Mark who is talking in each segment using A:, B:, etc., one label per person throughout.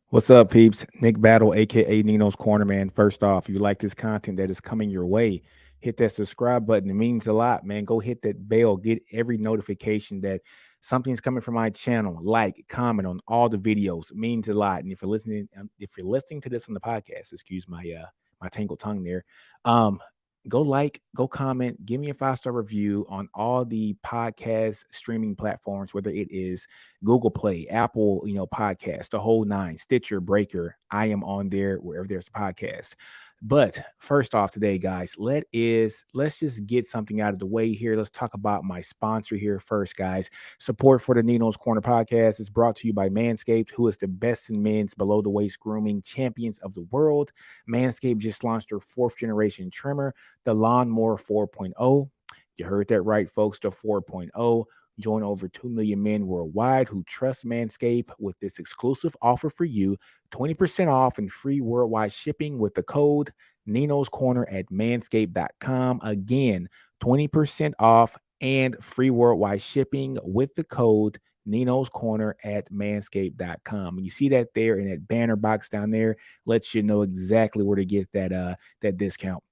A: What's up, peeps? Nick Battle, aka Nino's Corner, man. First off, if you like this content that is coming your way, hit that subscribe button. It means a lot, man. Go hit that bell, get every notification that something's coming from my channel. Like, comment on all the videos. It means a lot. And if you're listening to this on the podcast, excuse my tangled tongue there. Um, Go like, go comment, give me a 5-star review on all the podcast streaming platforms, whether it is Google Play, Apple, podcast, the whole nine, Stitcher, Breaker. I am on there wherever there's a podcast. But first off today, guys, let's just get something out of the way here. Let's talk about my sponsor here first, guys. Support for the Nino's Corner podcast is brought to you by Manscaped, who is the best in men's below the waist grooming champions of the world. Manscaped just launched their 4th generation trimmer, the Lawnmower 4.0. You heard that right, folks, the 4.0. Join over 2 million men worldwide who trust Manscaped with this exclusive offer for you, 20% off and free worldwide shipping with the code Nino's Corner at manscaped.com. Again, 20% off and free worldwide shipping with the code Nino's Corner at manscaped.com. You see that there in that banner box down there, lets you know exactly where to get that discount.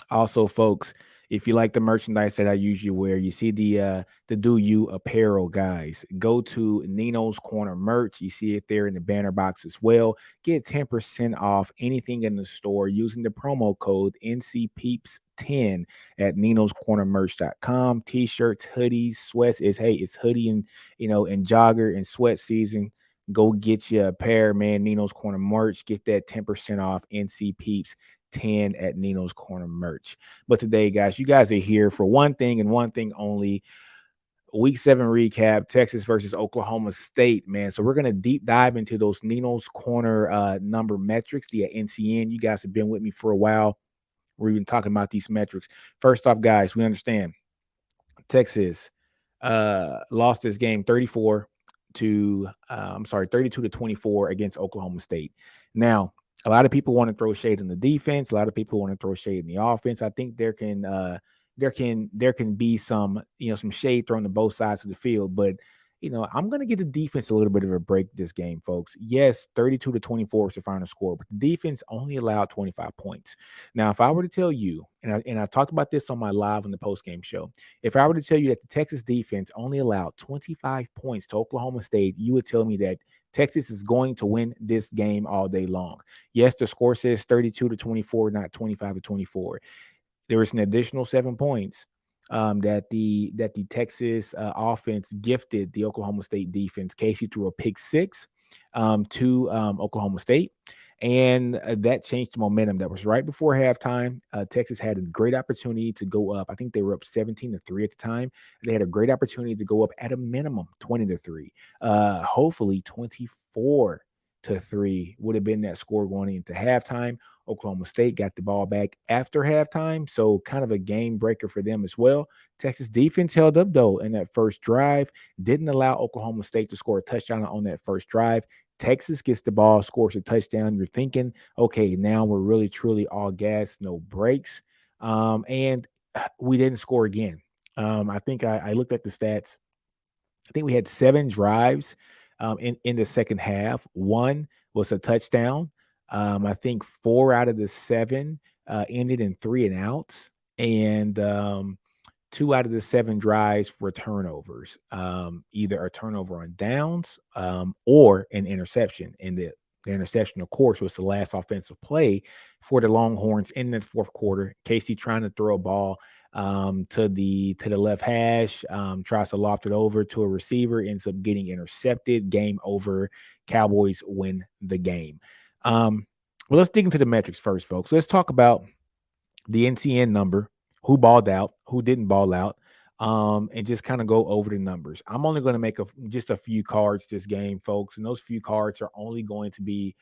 A: Also, folks, if you like the merchandise that I usually wear, you see the Do You apparel, guys. Go to Nino's Corner merch. You see it there in the banner box as well. Get 10% off anything in the store using the promo code NCPeeps10 at ninoscornermerch.com. T-shirts, hoodies, sweats. It's hoodie and jogger and sweat season. Go get you a pair, man. Nino's Corner merch. Get that 10% off NC Peeps 10 at Nino's Corner merch. But today, guys, you guys are here for one thing and one thing only. Week 7 recap, Texas versus Oklahoma State, man. So we're going to deep dive into those Nino's Corner number metrics, the NCN. You guys have been with me for a while. We've been talking about these metrics. First off, guys, we understand Texas lost this game 32 to 24 against Oklahoma State. Now, a lot of people want to throw shade in the defense. A lot of people want to throw shade in the offense. I think there can be some shade thrown to both sides of the field, but I'm going to give the defense a little bit of a break this game, folks. Yes, 32 to 24 is the final score, but the defense only allowed 25 points. Now, if I were to tell you, and I talked about this on my live on the post game show, if I were to tell you that the Texas defense only allowed 25 points to Oklahoma State, you would tell me that Texas is going to win this game all day long. Yes, the score says 32 to 24, not 25 to 24. There was an additional 7 points that the Texas offense gifted the Oklahoma State defense. Casey threw a pick six to Oklahoma State, and that changed the momentum. That was right before halftime. Texas had a great opportunity to go up. I think they were up 17-3 at the time. They had a great opportunity to go up at a minimum 20-3, hopefully 24-3 would have been that score going into halftime. Oklahoma State got the ball back after halftime, so kind of a game breaker for them as well. Texas defense held up, though, in that first drive, didn't allow Oklahoma State to score a touchdown on that first drive. Texas gets the ball, scores a touchdown. You're thinking, okay, now we're really, truly all gas, no breaks. And we didn't score again. I think I looked at the stats. I think we had 7 drives in the second half. One was a touchdown. I think 4 out of the 7 ended in 3 and outs, and 2 out of the 7 drives were turnovers, either a turnover on downs or an interception. And the interception, of course, was the last offensive play for the Longhorns in the fourth quarter. Casey trying to throw a ball to the left hash, tries to loft it over to a receiver, ends up getting intercepted. Game over. Cowboys win the game. Well, let's dig into the metrics first, folks. Let's talk about the NCN number, who balled out, who didn't ball out, and just kind of go over the numbers. I'm only going to make just a few cards this game, folks, and those few cards are only going to be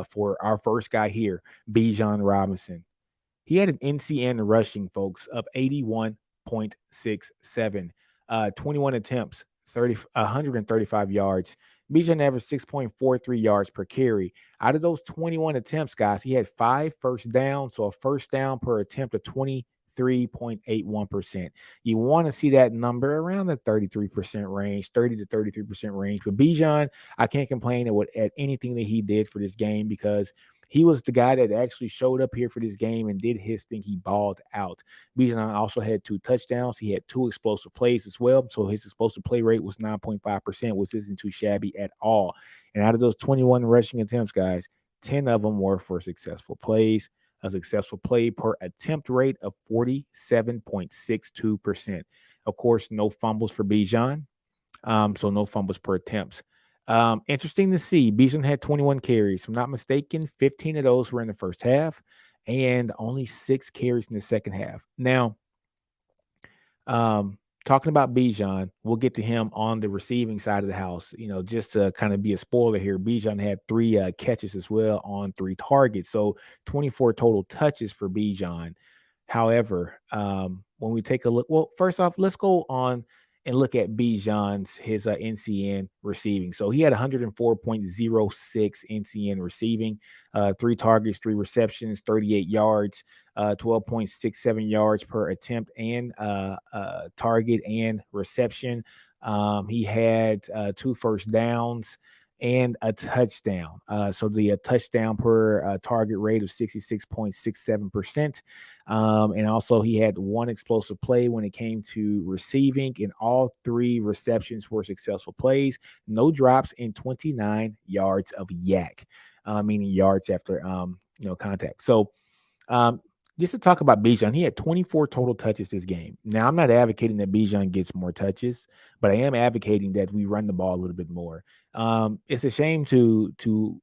A: for our first guy here, Bijan Robinson. He had an NCN rushing, folks, of 81.67, 21 attempts, 135 yards. Bijan averaged 6.43 yards per carry. Out of those 21 attempts, guys, he had 5 first downs, so a first down per attempt of 23 33.81%. You want to see that number around the 33% range, 30 to 33% range. But Bijan, I can't complain at anything that he did for this game, because he was the guy that actually showed up here for this game and did his thing. He balled out. Bijan also had 2 touchdowns. He had 2 explosive plays as well. So his explosive play rate was 9.5%, which isn't too shabby at all. And out of those 21 rushing attempts, guys, 10 of them were for successful plays. A successful play per attempt rate of 47.62%. Of course, no fumbles for Bijan. So no fumbles per attempts. Interesting to see. Bijan had 21 carries. If I'm not mistaken, 15 of those were in the first half and only 6 carries in the second half. Now, talking about Bijan, we'll get to him on the receiving side of the house. Just to kind of be a spoiler here, Bijan had 3 catches as well on 3 targets, so 24 total touches for Bijan. However, when we take a look, well, first off, let's go on and look at Bijan's his NCN receiving. So he had 104.06 NCN receiving, 3 targets, 3 receptions, 38 yards, 12.67 yards per attempt and target and reception. He had 2 first downs and a touchdown. So the touchdown per target rate of 66.67%. And also he had 1 explosive play when it came to receiving, and all 3 receptions were successful plays. No drops and 29 yards of yak, meaning yards after contact. So just to talk about Bijan, he had 24 total touches this game. Now, I'm not advocating that Bijan gets more touches, but I am advocating that we run the ball a little bit more. It's a shame to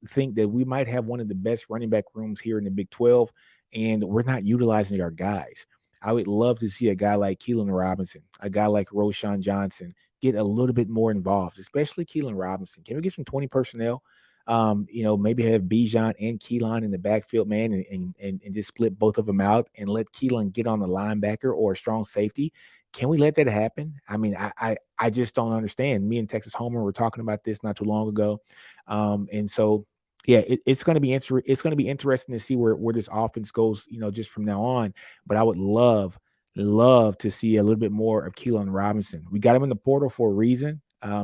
A: think that we might have one of the best running back rooms here in the Big 12, and we're not utilizing our guys. I would love to see a guy like Keelan Robinson, a guy like Roshan Johnson get a little bit more involved, especially Keelan Robinson. Can we get some 20 personnel? Maybe have Bijan and Keelan in the backfield, man, and just split both of them out and let Keelan get on the linebacker or a strong safety. Can we let that happen? I mean, I just don't understand. Me and Texas Homer were talking about this not too long ago, and so yeah, it's going to be it's going to be interesting to see where this offense goes, just from now on. But I would love to see a little bit more of Keelan Robinson. We got him in the portal for a reason.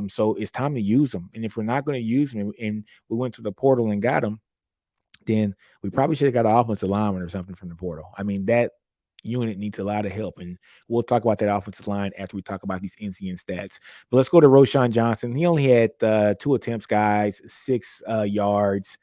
A: So it's time to use them. And if we're not going to use them and we went to the portal and got them, then we probably should have got an offensive lineman or something from the portal. I mean, that unit needs a lot of help. And we'll talk about that offensive line after we talk about these NCN stats. But let's go to Roshan Johnson. He only had 2 attempts, guys, 6 yards,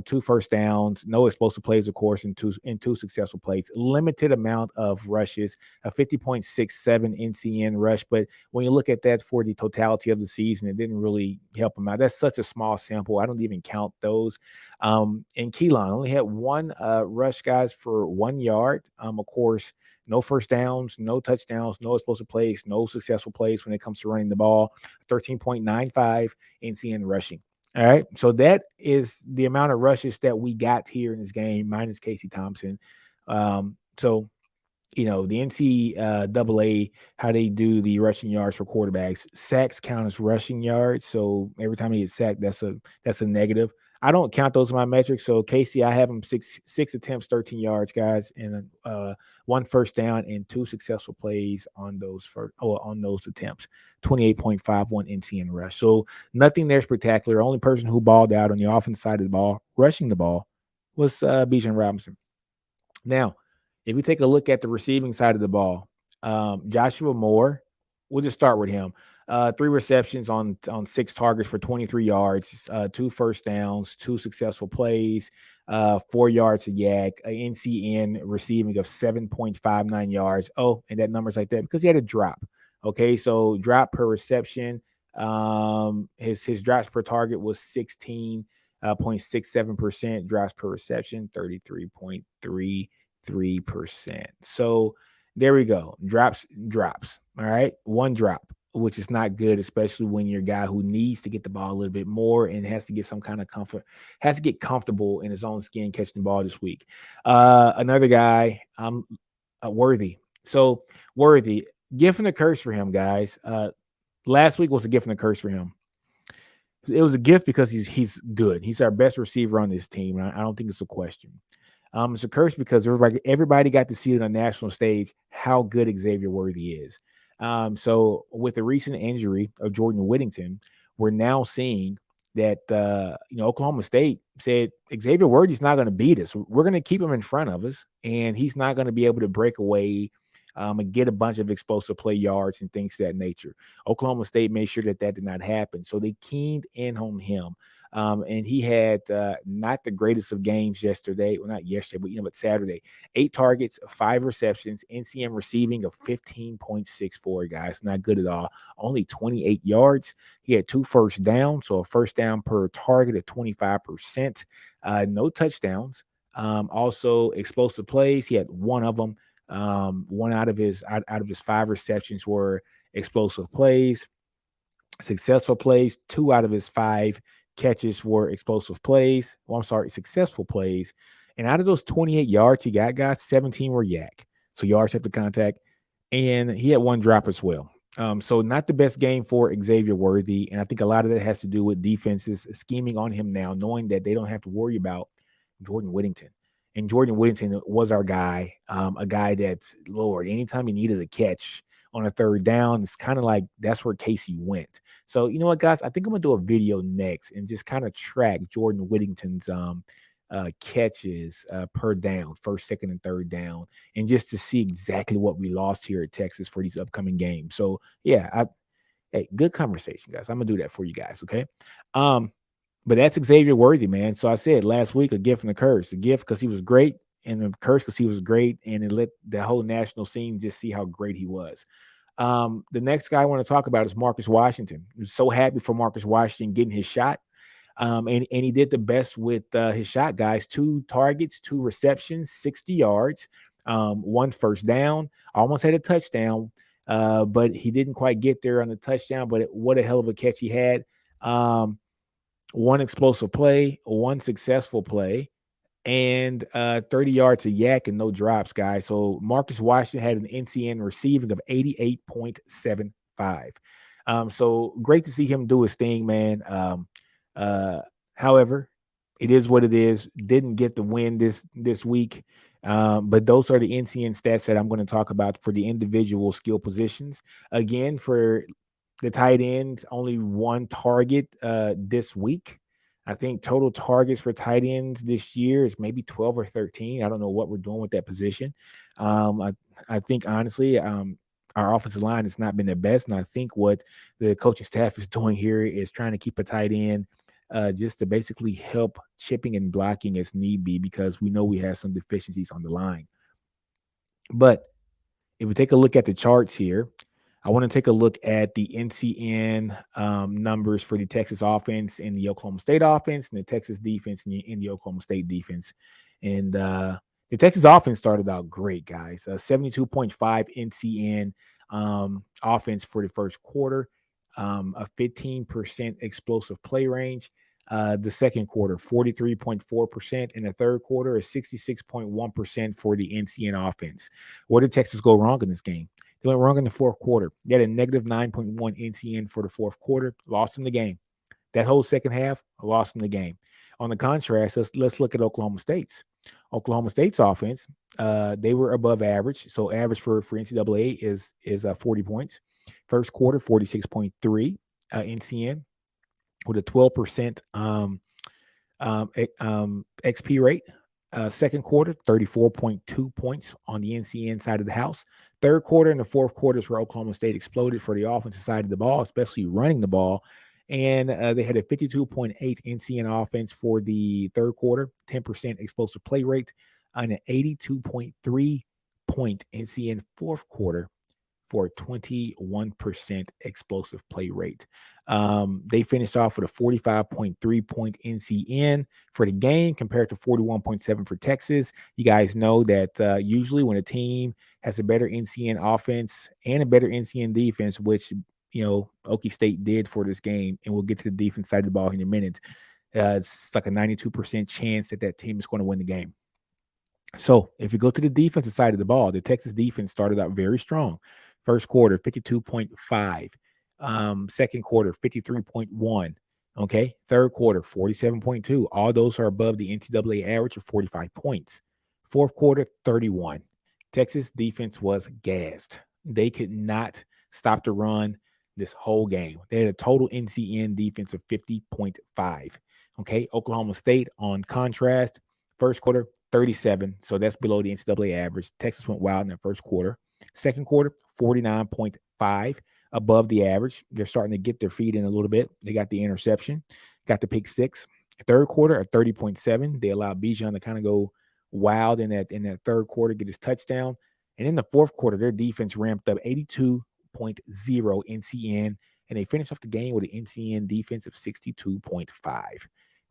A: 2 first downs, no explosive plays, of course, and two successful plays. Limited amount of rushes, a 50.67 NCN rush. But when you look at that for the totality of the season, it didn't really help him out. That's such a small sample. I don't even count those. And Keelan only had 1 rush, guys, for 1 yard. Of course, no first downs, no touchdowns, no explosive plays, no successful plays when it comes to running the ball. 13.95 NCN rushing. All right. So that is the amount of rushes that we got here in this game, minus Casey Thompson. So the NCAA, how they do the rushing yards for quarterbacks, sacks count as rushing yards. So every time he gets sacked, that's a negative. I don't count those in my metrics. So Casey, I have him six attempts, 13 yards, guys, and 1 first down and 2 successful plays on those attempts. 28.51 NCN rush. So nothing there spectacular. Only person who balled out on the offense side of the ball, rushing the ball, was Bijan Robinson. Now, if we take a look at the receiving side of the ball, Joshua Moore, we'll just start with him. 3 receptions on 6 targets for 23 yards, 2 first downs, 2 successful plays, 4 yards a yak, an NCN receiving of 7.59 yards. Oh, and that number's like that because he had a drop. Okay, so drop per reception. His drops per target was 16.67%. Drops per reception, 33.33%. So there we go. Drops. All right, 1 drop, which is not good, especially when you're a guy who needs to get the ball a little bit more and has to get some kind of comfort, has to get comfortable in his own skin catching the ball this week. Another guy, Worthy. So Worthy, gift and a curse for him, guys. Last week was a gift and a curse for him. It was a gift because he's good. He's our best receiver on this team. And I don't think it's a question. It's a curse because everybody got to see it on national stage how good Xavier Worthy is. So with the recent injury of Jordan Whittington, we're now seeing that Oklahoma State said Xavier Worthy's not going to beat us. We're going to keep him in front of us, and he's not going to be able to break away and get a bunch of explosive play yards and things of that nature. Oklahoma State made sure that did not happen, so they keyed in on him. And he had not the greatest of games yesterday. Well, not yesterday, but Saturday. 8 targets, 5 receptions, NCN receiving of 15.64, guys. Not good at all. Only 28 yards. He had 2 first downs, so a first down per target of 25%. No touchdowns. Also, explosive plays. He had one of them. One out of his 5 receptions were explosive plays. Successful plays, 2 out of his 5 catches were explosive plays. Well, I'm sorry, successful plays. And out of those 28 yards he got, guys, 17 were yak. So yards after contact. And he had 1 drop as well. So not the best game for Xavier Worthy. And I think a lot of that has to do with defenses scheming on him now, knowing that they don't have to worry about Jordan Whittington. And Jordan Whittington was our guy, a guy that's, Lord, anytime he needed a catch on a third down, it's kind of like that's where Casey went. So, you know what, guys? I think I'm going to do a video next and just kind of track Jordan Whittington's catches per down, first, second, and third down, and just to see exactly what we lost here at Texas for these upcoming games. So, yeah, hey, good conversation, guys. I'm going to do that for you guys, okay? But that's Xavier Worthy, man. So I said last week, a gift and a curse. A gift because he was great, and a curse because he was great, and it let the whole national scene just see how great he was. The next guy I want to talk about is Marcus Washington. I'm so happy for Marcus Washington getting his shot. And he did the best with his shot, guys. 2 targets, 2 receptions, 60 yards, 1 first down. Almost had a touchdown, but he didn't quite get there on the touchdown. But what a hell of a catch he had. 1 explosive play, 1 successful play, and 30 yards of yak and no drops, guys. So Marcus Washington had an NCN receiving of 88.75. So great to see him do his thing, man. However, it is what it is. Didn't get the win this week. But those are the NCN stats that I'm going to talk about for the individual skill positions. Again, for the tight ends, only 1 target this week. I think total targets for tight ends this year is maybe 12 or 13. I don't know what we're doing with that position. I think honestly, our offensive line has not been the best, and I think what the coaching staff is doing here is trying to keep a tight end just to basically help chipping and blocking as need be, because we know we have some deficiencies on the line. But if we take a look at the charts here, I want to take a look at the NCN numbers for the Texas offense and the Oklahoma State offense, and the Texas defense and the Oklahoma State defense. And the Texas offense started out great, guys. 72.5 NCN offense for the first quarter, a 15% explosive play range. The second quarter, 43.4%, and the third quarter is 66.1% for the NCN offense. Where did Texas go wrong in this game? They went wrong in the fourth quarter. They had a negative 9.1 NCN for the fourth quarter, lost in the game. That whole second half, lost in the game. On the contrast, let's look at Oklahoma State's. Oklahoma State's offense, they were above average. So average for NCAA is 40 points. First quarter, 46.3 NCN with a 12% XP rate. Second quarter, 34.2 points on the NCN side of the house. Third quarter and the fourth quarters where Oklahoma State exploded for the offensive side of the ball, especially running the ball. And they had a 52.8 NCN offense for the third quarter, 10% explosive play rate, and an 82.3 point NCN fourth quarter for a 21% explosive play rate. They finished off with a 45.3 point NCN for the game compared to 41.7 for Texas. You guys know that usually when a team has a better NCN offense and a better NCN defense, which, Okie State did for this game, and we'll get to the defense side of the ball in a minute, it's like a 92% chance that team is going to win the game. So if you go to the defensive side of the ball, the Texas defense started out very strong. First quarter, 52.5. Second quarter, 53.1. Okay. Third quarter, 47.2. All those are above the NCAA average of 45 points. Fourth quarter, 31. Texas defense was gassed. They could not stop the run this whole game. They had a total NCN defense of 50.5. Okay. Oklahoma State, on contrast, first quarter, 37. So that's below the NCAA average. Texas went wild in the first quarter. Second quarter, 49.5, above the average. They're starting to get their feet in a little bit. They got the interception, got the pick six. Third quarter, a 30.7. They allowed Bijan to kind of go wild in that third quarter, get his touchdown. And in the fourth quarter, their defense ramped up 82.0 NCN, and they finished off the game with an NCN defense of 62.5.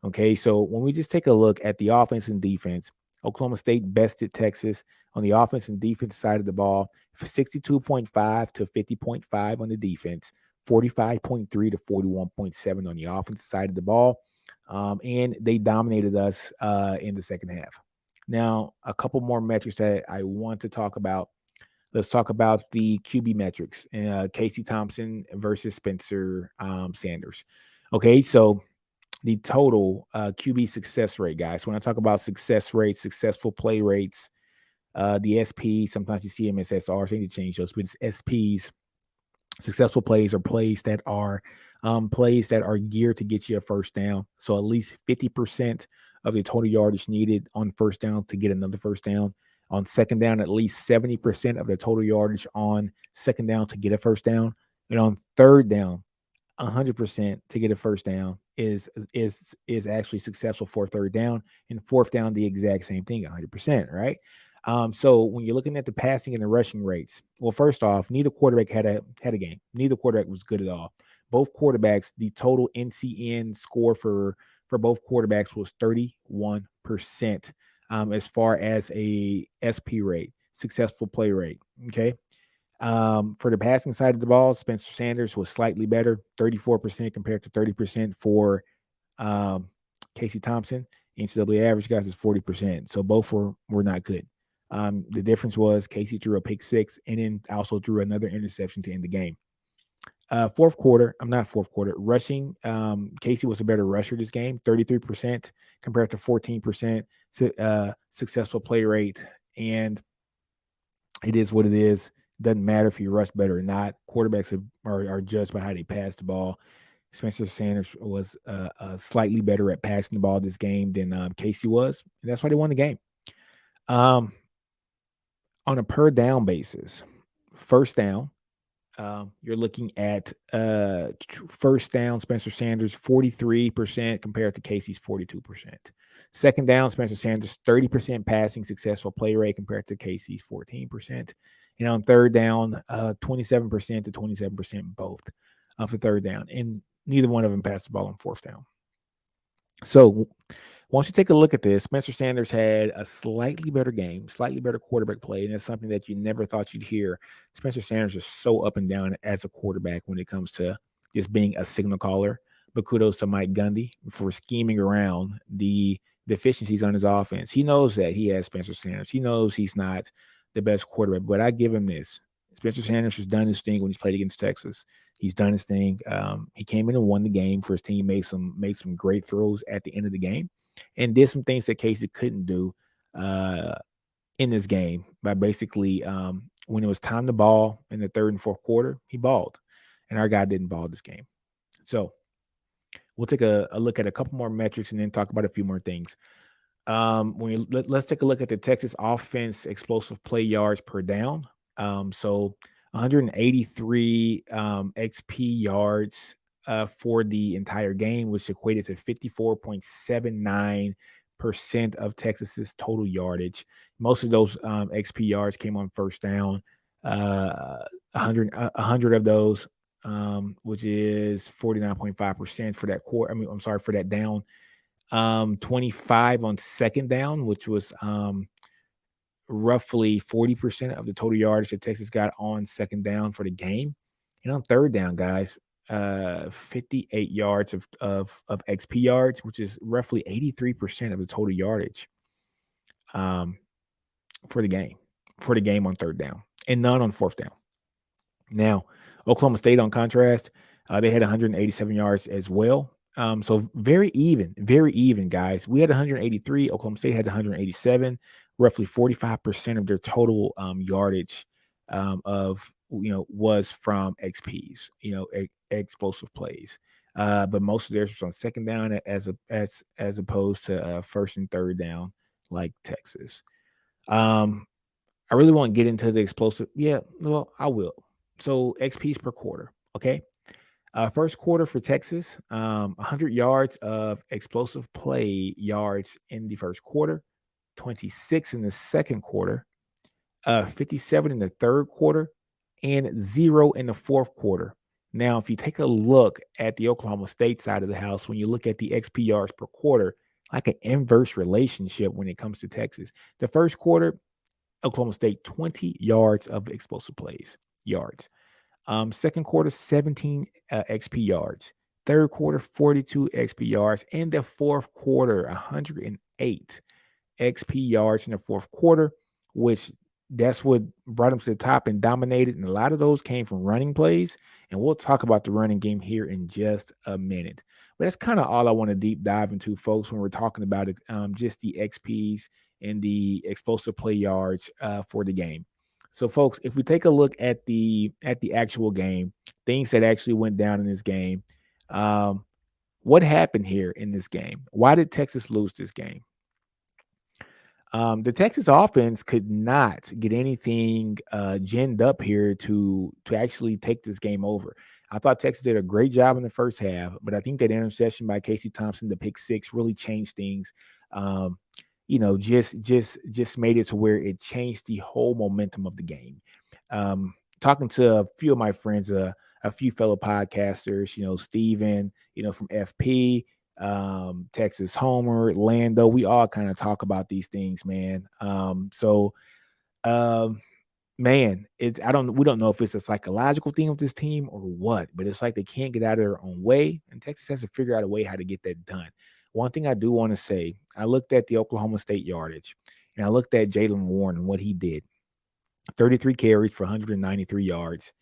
A: Okay, so when we just take a look at the offense and defense, Oklahoma State bested Texas on the offense and defense side of the ball, 62.5 to 50.5 on the defense, 45.3 to 41.7 on the offensive side of the ball. And they dominated us in the second half. Now, a couple more metrics that I want to talk about. Let's talk about the QB metrics. Casey Thompson versus Spencer Sanders. Okay, so the total QB success rate, guys. When I talk about success rates, successful play rates, the SP, sometimes you see them as SRs. They need to change those, but it's SPs. Successful plays are plays that are geared to get you a first down. So at least 50% of the total yardage needed on first down to get another first down. On second down, at least 70% of the total yardage on second down to get a first down. And on third down, 100% to get a first down is actually successful for third down, and fourth down the exact same thing, 100%, right? So when you're looking at the passing and the rushing rates, well, first off, neither quarterback had a game. Neither quarterback was good at all. Both quarterbacks, the total NCN score for both quarterbacks was 31%, as far as a SP rate, successful play rate. Okay. For the passing side of the ball, Spencer Sanders was slightly better, 34% compared to 30% for Casey Thompson. NCAA average, guys, is 40%. So both were not good. The difference was Casey threw a pick six and then also threw another interception to end the game. Rushing. Casey was a better rusher this game, 33% compared to 14% successful play rate. And it is what it is. Doesn't matter if you rush better or not. Quarterbacks are judged by how they pass the ball. Spencer Sanders was slightly better at passing the ball this game than Casey was, and that's why they won the game. On a per down basis, first down, you're looking at first down, Spencer Sanders 43% compared to Casey's 42%. Second down, Spencer Sanders 30% passing successful play rate compared to Casey's 14%. And on third down, 27% to 27% both for third down. And neither one of them passed the ball on fourth down. So once you take a look at this, Spencer Sanders had a slightly better game, slightly better quarterback play, and that's something that you never thought you'd hear. Spencer Sanders is so up and down as a quarterback when it comes to just being a signal caller. But kudos to Mike Gundy for scheming around the deficiencies on his offense. He knows that he has Spencer Sanders. He knows he's not the best quarterback, but I give him this. Spencer Sanders has done his thing when he's played against Texas. He's done his thing. He came in and won the game for his team, made some great throws at the end of the game, and did some things that Casey couldn't do in this game by basically when it was time to ball in the third and fourth quarter, he balled, and our guy didn't ball this game. So we'll take a look at a couple more metrics and then talk about a few more things. Let's take a look at the Texas offense explosive play yards per down. So 183 XP yards for the entire game, which equated to 54.79% of Texas's total yardage. Most of those XP yards came on first down. 100 of those, which is 49.5% for that quarter. For that down. 25 on second down, which was roughly 40% of the total yardage that Texas got on second down for the game. And on third down, guys, 58 yards of XP yards, which is roughly 83% of the total yardage for the game on third down, and none on fourth down. Now, Oklahoma State, on contrast, they had 187 yards as well. So very even, guys. We had 183. Oklahoma State had 187. roughly 45% of their total yardage of was from XPs, explosive plays. But most of theirs was on second down as opposed to first and third down, like Texas. Um, I really want to get into the explosive. Yeah, well, I will. So XPs per quarter. Okay. First quarter for Texas, 100 yards of explosive play yards in the first quarter, 26 in the second quarter, 57 in the third quarter, and 0 in the fourth quarter. Now, if you take a look at the Oklahoma State side of the house, when you look at the XP yards per quarter, like an inverse relationship when it comes to Texas. The first quarter, Oklahoma State, 20 yards of explosive plays, yards. Second quarter, 17 XP yards. Third quarter, 42 XP yards. And the fourth quarter, 108 XP yards in the fourth quarter, which that's what brought them to the top and dominated. And a lot of those came from running plays. And we'll talk about the running game here in just a minute. But that's kind of all I want to deep dive into, folks, when we're talking about it, just the XPs and the explosive play yards for the game. So, folks, if we take a look at the actual game, things that actually went down in this game, um, what happened here in this game? Why did Texas lose this game? The Texas offense could not get anything ginned up here to actually take this game over. I thought Texas did a great job in the first half, but I think that interception by Casey Thompson, the pick six, really changed things. Um, just made it to where it changed the whole momentum of the game. Talking to a few of my friends, a few fellow podcasters, Steven, from FP, Texas Homer, Lando, we all kind of talk about these things, man. Um, man, we don't know if it's a psychological thing with this team or what, but it's like they can't get out of their own way, and Texas has to figure out a way how to get that done. One thing I do want to say, I looked at the Oklahoma State yardage, and I looked at Jalen Warren and what he did. 33 carries for 193 yards.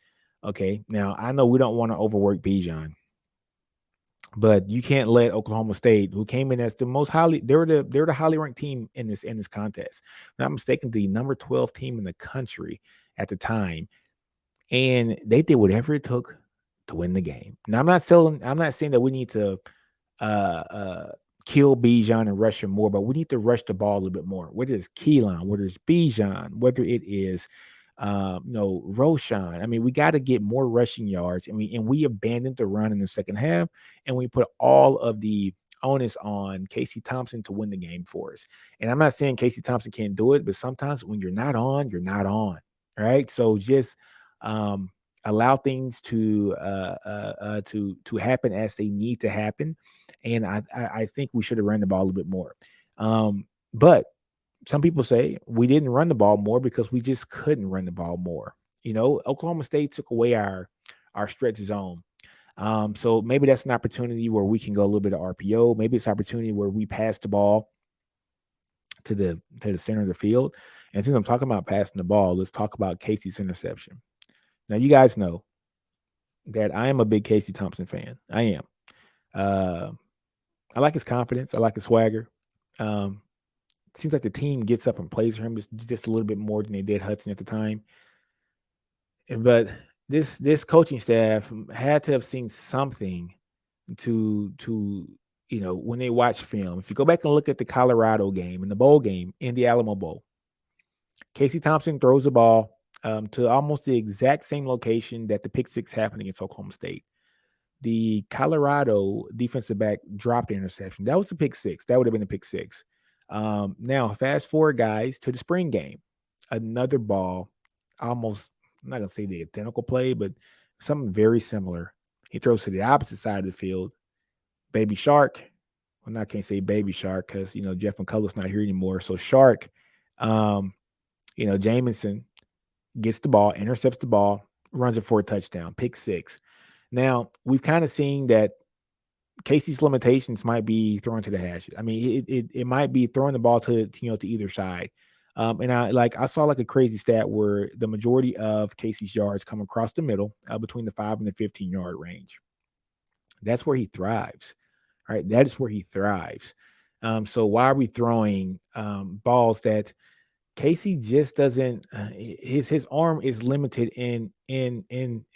A: Okay, now I know we don't want to overwork Bijan, but you can't let Oklahoma State, who came in as the most highly, they're the highly ranked team in this contest. If I'm not mistaken, the number 12 team in the country at the time, and they did whatever it took to win the game. Now I'm not saying that we need to uh uh kill Bijan and rush him more, but we need to rush the ball a little bit more. Whether it's Keelan, whether it's Bijan, whether it is Roshan. I mean, we got to get more rushing yards. And we abandoned the run in the second half, and we put all of the onus on Casey Thompson to win the game for us. And I'm not saying Casey Thompson can't do it, but sometimes when you're not on, you're not on. All right. So just um allow things to happen as they need to happen. And I think we should have run the ball a little bit more. But some people say we didn't run the ball more because we just couldn't run the ball more. Oklahoma State took away our stretch zone. So maybe that's an opportunity where we can go a little bit of RPO. Maybe it's an opportunity where we pass the ball to the center of the field. And since I'm talking about passing the ball, let's talk about Casey's interception. Now, you guys know that I am a big Casey Thompson fan. I am. Uh, I like his confidence. I like his swagger. Um, Seems like the team gets up and plays for him just a little bit more than they did Hudson at the time. But this coaching staff had to have seen something to when they watch film. If you go back and look at the Colorado game and the bowl game in the Alamo Bowl, Casey Thompson throws the ball to almost the exact same location that the pick six happened against Oklahoma State. The Colorado defensive back dropped the interception. That was the pick six. That would have been the pick six. Now, fast forward, guys, to the spring game. Another ball, almost, I'm not going to say the identical play, but something very similar. He throws to the opposite side of the field. Baby Shark. Well, I can't say Baby Shark because, Jeff McCullough's not here anymore. So Shark, Jamison gets the ball, intercepts the ball, runs it for a touchdown, pick six. Now, we've kind of seen that Casey's limitations might be throwing to the hash. I mean, it might be throwing the ball to either side. And I saw like a crazy stat where the majority of Casey's yards come across the middle between the 5 and the 15-yard range. That's where he thrives. Right? That is where he thrives. So why are we throwing balls that Casey just doesn't. His arm is limited in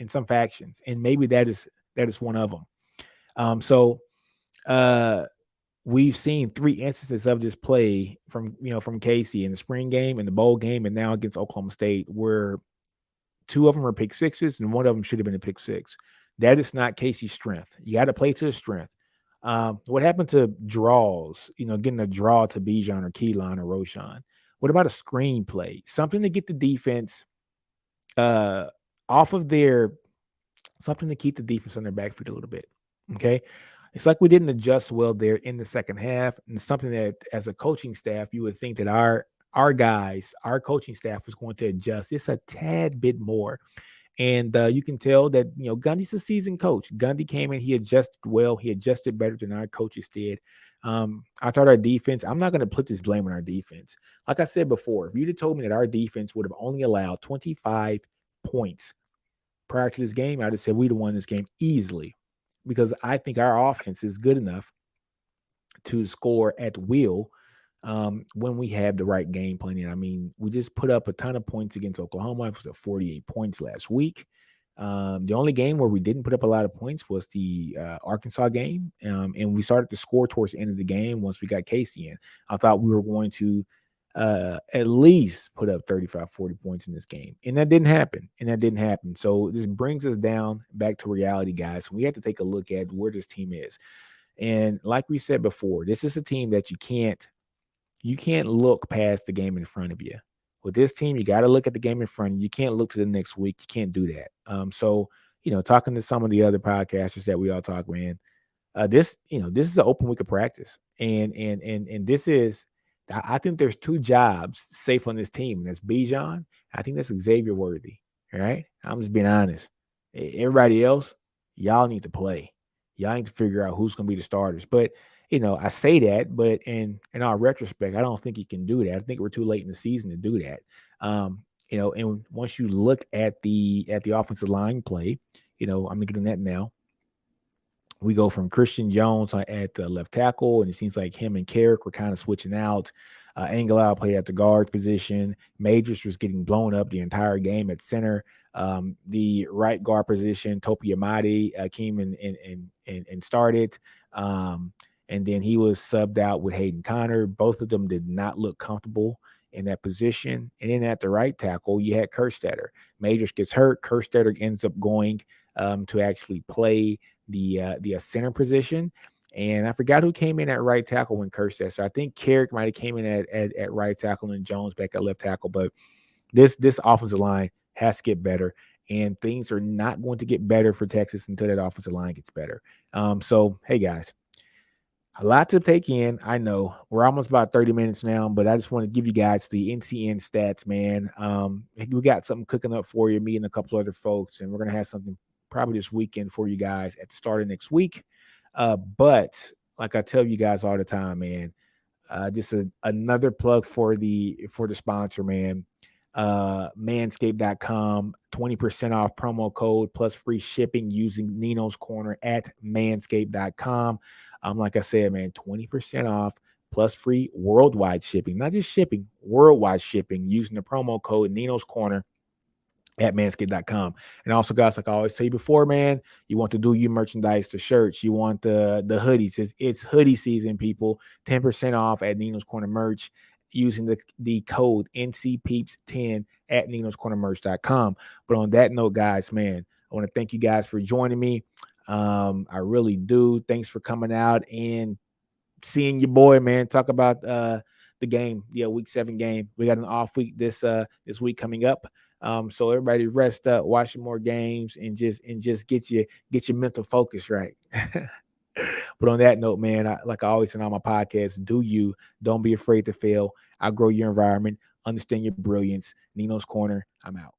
A: some factions, and maybe that is one of them. So uh, we've seen three instances of this play from Casey in the spring game, in the bowl game, and now against Oklahoma State, where two of them are pick sixes, and one of them should have been a pick six. That is not Casey's strength. You got to play to his strength. What happened to draws? Getting a draw to Bijan or Keelan or Roshan. What about a screenplay? Something to get the defense uh, off of their, something to keep the defense on their back foot a little bit. Okay. It's like we didn't adjust well there in the second half, and something that as a coaching staff, you would think that our guys, our coaching staff was going to adjust just a tad bit more. And you can tell that, Gundy's a seasoned coach. Gundy came in, he adjusted well, he adjusted better than our coaches did. I thought our defense, I'm not going to put this blame on our defense. Like I said before, if you'd have told me that our defense would have only allowed 25 points prior to this game, I'd have said we'd have won this game easily, because I think our offense is good enough to score at will when we have the right game plan. I mean, we just put up a ton of points against Oklahoma. It was at 48 points last week. The only game where we didn't put up a lot of points was the Arkansas game, and we started to score towards the end of the game once we got Casey in. I thought we were going to at least put up 35, 40 points in this game, and that didn't happen. So this brings us down back to reality, guys. We have to take a look at where this team is. And like we said before, this is a team that you can't look past the game in front of you. With this team, you got to look at the game in front of you. You can't look to the next week. You can't do that. So, talking to some of the other podcasters that we all talk, man, this is an open week of practice. And this is, I think there's two jobs safe on this team. And that's Bijan. I think that's Xavier Worthy. All right. I'm just being honest. Everybody else, y'all need to play. Y'all need to figure out who's going to be the starters. But I say that, but in our retrospect, I don't think you can do that. I think we're too late in the season to do that. And once you look at the offensive line play, I'm looking at that now. We go from Christian Jones at left tackle, and it seems like him and Carrick were kind of switching out. Angelau played at the guard position. Majors was getting blown up the entire game at center. The right guard position, Topi Amadi came and started. And then he was subbed out with Hayden Connor. Both of them did not look comfortable in that position. And then at the right tackle, you had Kerstetter. Majors gets hurt. Kerstetter ends up going to actually play the center position. And I forgot who came in at right tackle when Kerstetter. So I think Carrick might have came in at right tackle and Jones back at left tackle. But this offensive line has to get better. And things are not going to get better for Texas until that offensive line gets better. So, hey, guys. A lot to take in. I know we're almost about 30 minutes now, but I just want to give you guys the NCN stats, man. We got something cooking up for you, me and a couple other folks, and we're going to have something probably this weekend for you guys at the start of next week. But like I tell you guys all the time, man, just another plug for the sponsor, man. Manscaped.com, 20% off promo code plus free shipping using NinosCorner at Manscaped.com. Like I said, man, 20% off plus free worldwide shipping, not just shipping, worldwide shipping using the promo code NinosCorner at Manscaped.com. And also, guys, like I always tell you before, man, you want to do your merchandise, the shirts, you want the hoodies. It's hoodie season, people. 10% off at NinosCorner merch using the code NCPeeps10 at NinosCornerMerch.com. But on that note, guys, man, I want to thank you guys for joining me. I really do. Thanks for coming out and seeing your boy, man. Talk about the game, week 7 game. We got an off week this week coming up. So everybody rest up, watch some more games, and just get your mental focus right. But on that note, man, like I always say on my podcast, don't be afraid to fail. Outgrow your environment, understand your brilliance. Nino's Corner, I'm out.